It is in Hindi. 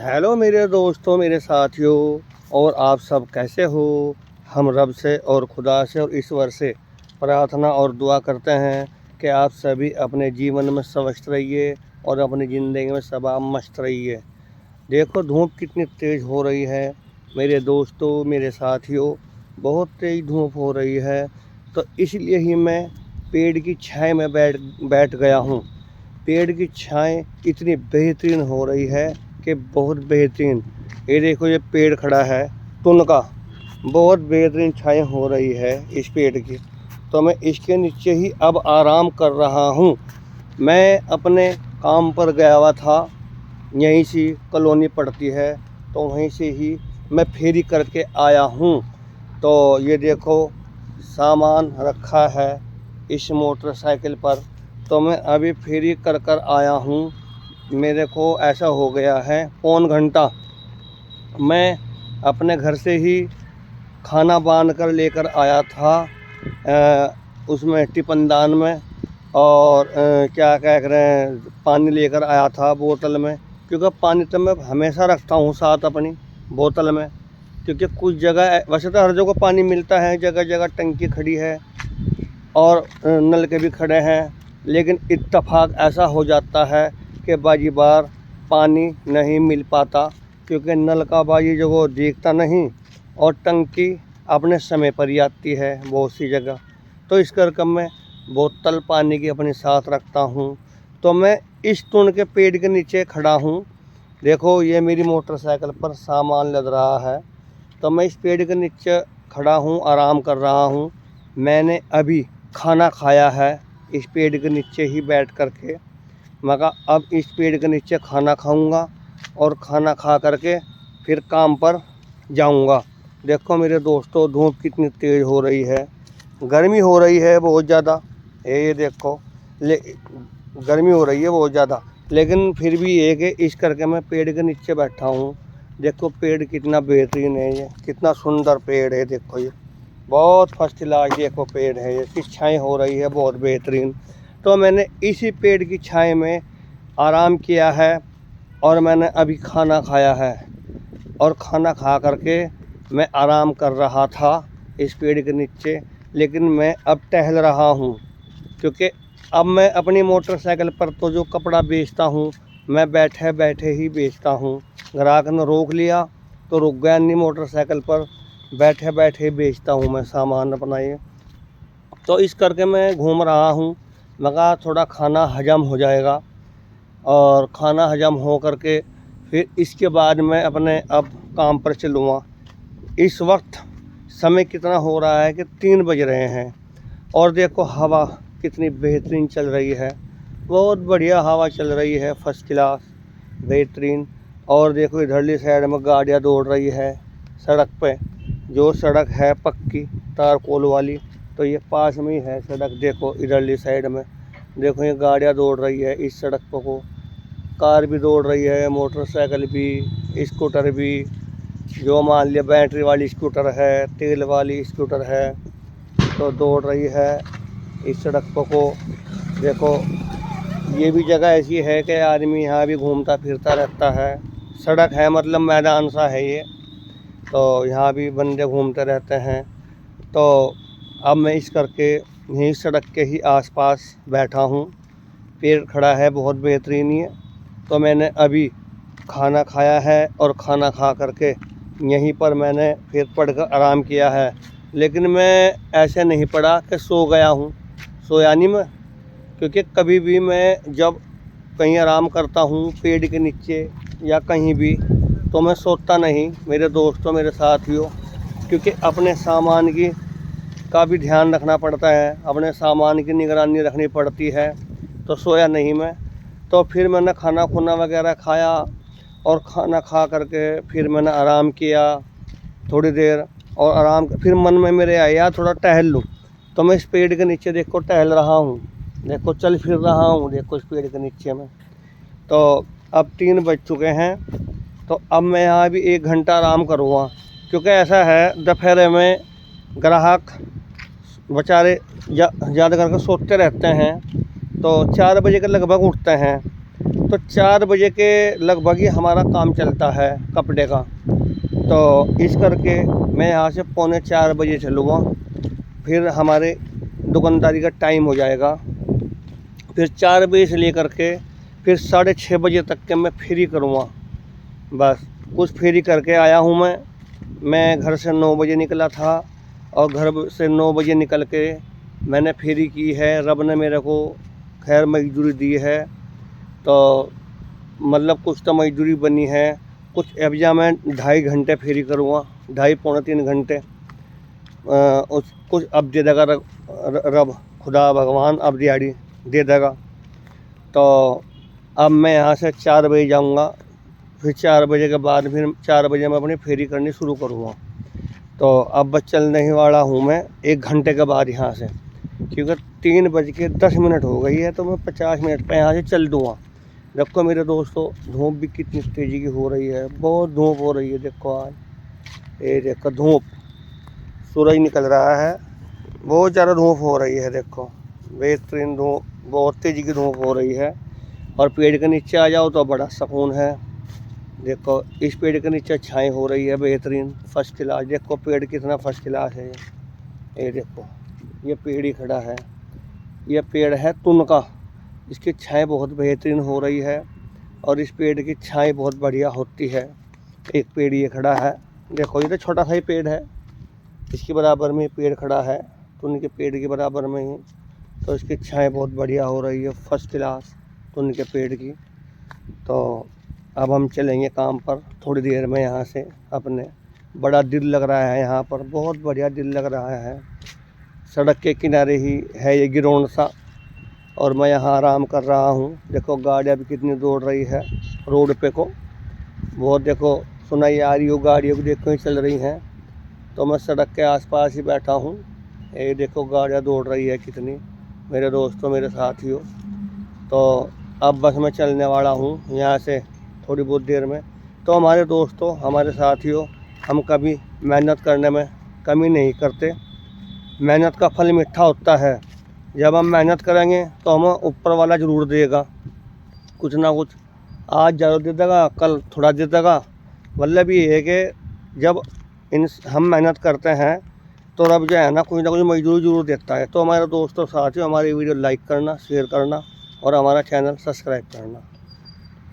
हेलो मेरे दोस्तों, मेरे साथियों, और आप सब कैसे हो। हम रब से और खुदा से और ईश्वर से प्रार्थना और दुआ करते हैं कि आप सभी अपने जीवन में स्वस्थ रहिए और अपनी ज़िंदगी में सदा मस्त रहिए। देखो धूप कितनी तेज़ हो रही है मेरे दोस्तों, मेरे साथियों, बहुत तेज़ धूप हो रही है। तो इसलिए ही मैं पेड़ की छाया में बैठ गया हूँ। पेड़ की छाएँ इतनी बेहतरीन हो रही है कि बहुत बेहतरीन। ये देखो, ये पेड़ खड़ा है तुन का, बहुत बेहतरीन छाएँ हो रही है इस पेड़ की। तो मैं इसके नीचे ही अब आराम कर रहा हूँ। मैं अपने काम पर गया हुआ था, यहीं से कॉलोनी पड़ती है, तो वहीं से ही मैं फेरी करके आया हूँ। तो ये देखो सामान रखा है इस मोटरसाइकिल पर, तो मैं अभी फेरी कर आया हूँ। मेरे को ऐसा हो गया है पौन घंटा। मैं अपने घर से ही खाना बांध कर लेकर आया था उसमें टिपनदान में, और क्या कह रहे हैं, पानी लेकर आया था बोतल में, क्योंकि पानी तो मैं हमेशा रखता हूँ साथ अपनी बोतल में। क्योंकि कुछ जगह वैसे तो हर जगह पानी मिलता है, जगह जगह टंकी खड़ी है और नल के भी खड़े हैं, लेकिन इत्तेफाक ऐसा हो जाता है कि बाजी बार पानी नहीं मिल पाता, क्योंकि नल का बाजी जगह देखता नहीं और टंकी अपने समय पर ही आती है बहुत सी जगह। तो इस करके मैं बोतल पानी की अपने साथ रखता हूँ। तो मैं इस तुन के पेड़ के नीचे खड़ा हूँ। देखो ये मेरी मोटरसाइकिल पर सामान लद रहा है, तो मैं इस पेड़ के नीचे खड़ा हूँ, आराम कर रहा हूँ। मैंने अभी खाना खाया है इस पेड़ के नीचे ही बैठ कर के। मगर अब इस पेड़ के नीचे खाना खाऊंगा और खाना खा करके फिर काम पर जाऊंगा। देखो मेरे दोस्तों, धूप कितनी तेज़ हो रही है, गर्मी हो रही है बहुत ज़्यादा। ये देखो गर्मी हो रही है बहुत ज़्यादा, लेकिन फिर भी ये कि इस करके मैं पेड़ के नीचे बैठा हूँ। देखो पेड़ कितना बेहतरीन है, ये कितना सुंदर पेड़ है। देखो ये बहुत फर्स्ट क्लास देखो पेड़ है, इसकी छाएँ हो रही है बहुत बेहतरीन। तो मैंने इसी पेड़ की छाएँ में आराम किया है और मैंने अभी खाना खाया है, और खाना खा करके मैं आराम कर रहा था इस पेड़ के नीचे। लेकिन मैं अब टहल रहा हूँ, क्योंकि अब मैं अपनी मोटरसाइकिल पर तो जो कपड़ा बेचता हूँ मैं बैठे बैठे ही बेचता हूँ। ग्राहक ने रोक लिया तो रुक गया नहीं, मोटरसाइकिल पर बैठे बैठे बेचता हूँ मैं सामान अपना ये। तो इस करके मैं घूम रहा हूँ, मगर थोड़ा खाना हजम हो जाएगा, और खाना हजम हो करके फिर इसके बाद मैं अपने अब काम पर चलूँगा। इस वक्त समय कितना हो रहा है कि 3 बज रहे हैं, और देखो हवा कितनी बेहतरीन चल रही है, बहुत बढ़िया हवा चल रही है, फर्स्ट क्लास बेहतरीन। और देखो इधरली साइड में गाड़ियाँ दौड़ रही है सड़क पे, जो सड़क है पक्की तारकोल वाली, तो ये पास में ही है सड़क। देखो इधरली साइड में देखो ये गाड़ियाँ दौड़ रही है इस सड़क पर को, कार भी दौड़ रही है, मोटरसाइकिल भी, स्कूटर भी, जो मान लिया बैटरी वाली स्कूटर है, तेल वाली स्कूटर है, तो दौड़ रही है इस सड़क पर को। देखो ये भी जगह ऐसी है कि आदमी यहाँ भी घूमता फिरता रहता है। सड़क है मतलब मैदान सा है ये, तो यहाँ भी बंदे घूमते रहते हैं। तो अब मैं इस करके यहीं सड़क के ही आसपास बैठा हूँ। पेड़ खड़ा है बहुत बेहतरीन है। तो मैंने अभी खाना खाया है और खाना खा करके यहीं पर मैंने फिर पढ़कर आराम किया है। लेकिन मैं ऐसे नहीं पड़ा कि सो गया हूँ, सोया नहीं मैं, क्योंकि कभी भी मैं जब कहीं आराम करता हूँ पेड़ के नीचे या कहीं भी, तो मैं सोता नहीं मेरे दोस्तों, मेरे साथियों, क्योंकि अपने सामान की का भी ध्यान रखना पड़ता है, अपने सामान की निगरानी रखनी पड़ती है। तो सोया नहीं मैं। तो फिर मैंने खाना खुना वगैरह खाया, और खाना खा करके फिर मैंने आराम किया थोड़ी देर, और आराम फिर मन में मेरे आया थोड़ा टहल लूँ। तो मैं इस पेड़ के नीचे देखो टहल रहा हूँ, देखो चल फिर रहा हूँ, देखो इस पेड़ के नीचे में। तो अब 3 बज चुके हैं, तो अब मैं यहाँ भी 1 घंटा आराम करूँगा, क्योंकि ऐसा है दोपहर में ग्राहक बेचारे ज़्यादा करके सोते रहते हैं, तो 4 बजे के लगभग उठते हैं। तो 4 बजे के लगभग ही हमारा काम चलता है कपड़े का। तो इस करके मैं यहाँ से 3:45 बजे चलूँगा, फिर हमारे दुकानदारी का टाइम हो जाएगा। फिर 4 बजे से लेकर के फिर 6:30 बजे तक के मैं फ्री करूँगा। बस कुछ फ्री करके आया हूँ मैं घर से 9 बजे निकला था और घर से 9 बजे निकल के मैंने फ्री की है। रब ने मेरे को खैर मजदूरी दी है, तो मतलब कुछ तो मजदूरी बनी है। कुछ एवजा मैं 2.5 घंटे फ्री करूँगा, 2.5 पौने 3 घंटे। उस कुछ अब दे देगा रब खुदा भगवान, अब दिहाड़ी दे देगा। तो अब मैं यहाँ से 4 बजे जाऊँगा, फिर 4 बजे के बाद फिर 4 बजे मैं अपनी फेरी करनी शुरू करूँगा। तो अब बस चलने ही वाला हूँ मैं 1 घंटे के बाद यहाँ से, क्योंकि 3:10 हो गई है, तो मैं 50 मिनट पे यहाँ से चल दूँगा। देखो मेरे दोस्तों, धूप भी कितनी तेज़ी की हो रही है, बहुत धूप हो रही है। देखो आज ये देखो धूप, सूरज निकल रहा है, बहुत ज़्यादा धूप हो रही है। देखो बेहतरीन धूप, बहुत तेज़ी की धूप हो रही है। और पेड़ के नीचे आ जाओ तो बड़ा सुकून है। देखो इस पेड़ के नीचे छाई हो रही है बेहतरीन, फर्स्ट क्लास। देखो पेड़ कितना फर्स्ट क्लास है। ये देखो ये पेड़ ही खड़ा है, ये पेड़ है तुन का, इसकी छाई बहुत बेहतरीन हो रही है और इस पेड़ की छाई बहुत बढ़िया होती है। एक पेड़ ये खड़ा है, देखो ये तो छोटा सा ही पेड़ है, इसके बराबर में पेड़ खड़ा है, तुन के पेड़ के बराबर में ही, तो इसकी छाई बहुत बढ़िया हो रही है, फर्स्ट क्लास तुन के पेड़ की। तो अब हम चलेंगे काम पर थोड़ी देर में यहाँ से अपने। बड़ा दिल लग रहा है यहाँ पर, बहुत बढ़िया दिल लग रहा है। सड़क के किनारे ही है ये ग्राउंड सा, और मैं यहाँ आराम कर रहा हूँ। देखो गाड़ियाँ भी कितनी दौड़ रही है रोड पे को, बहुत देखो सुनाई आ रही हो गाड़ियों की, देखो ही चल रही हैं। तो मैं सड़क के आसपास ही बैठा हूँ, ये देखो गाड़ियाँ दौड़ रही है कितनी, मेरे दोस्तों मेरे साथियों। तो अब बस मैं चलने वाला हूँ यहाँ से थोड़ी बहुत देर में। तो हमारे दोस्तों हमारे साथियों, हम कभी मेहनत करने में कमी नहीं करते। मेहनत का फल मीठा होता है। जब हम मेहनत करेंगे तो हमें ऊपर वाला ज़रूर देगा कुछ ना कुछ। आज ज़्यादा दे देगा, कल थोड़ा दे देगा। मतलब ये है कि जब हम मेहनत करते हैं तो रब जो है ना कुछ मजदूरी ज़रूर देता है। तो हमारे दोस्तों साथियों, हमारी वीडियो लाइक करना, शेयर करना और हमारा चैनल सब्सक्राइब करना।